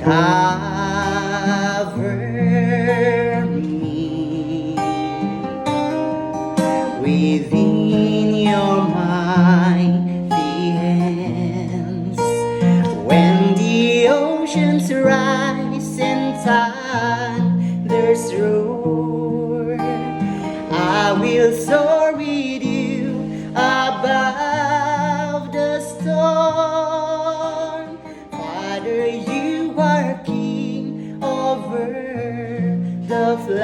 Cover me within your mighty hands. When the oceans rise and thunders roar, I will soar with you above the storm. Father, you are king over the flood.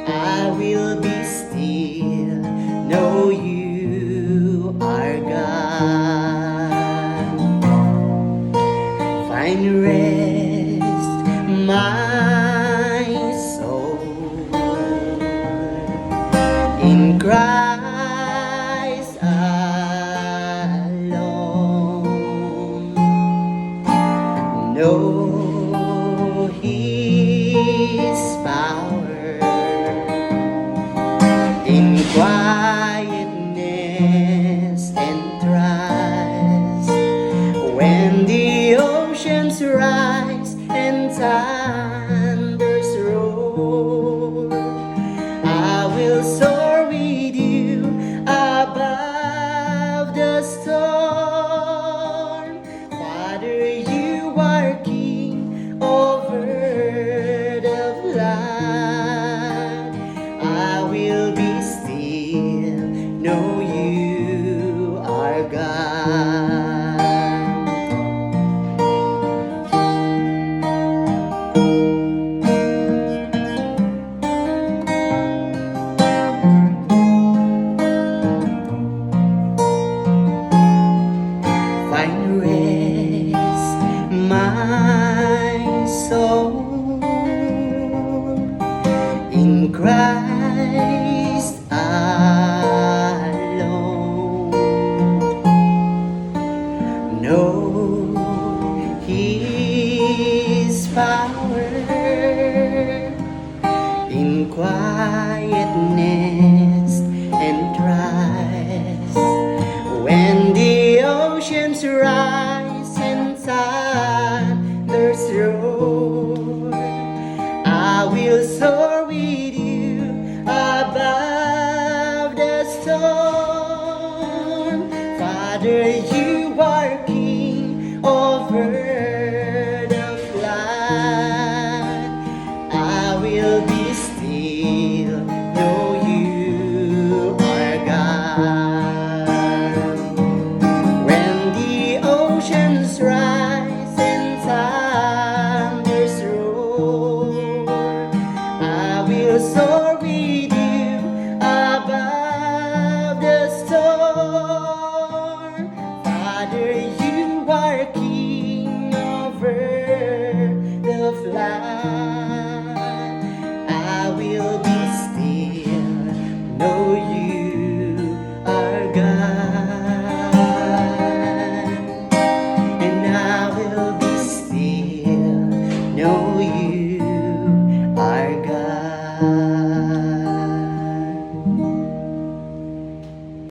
I will be still, know you are God. Find rest, my soul, in Christ alone. Know His power in quietness and trust. When the oceans rise and thunders roar, I will soar with you above the storm. Father, you are king over the flood. I will be still, know you are God. Find rest, my soul, in Christ alone. Know His power in quietness and trust. When the oceans rise and thunders roar, I will soar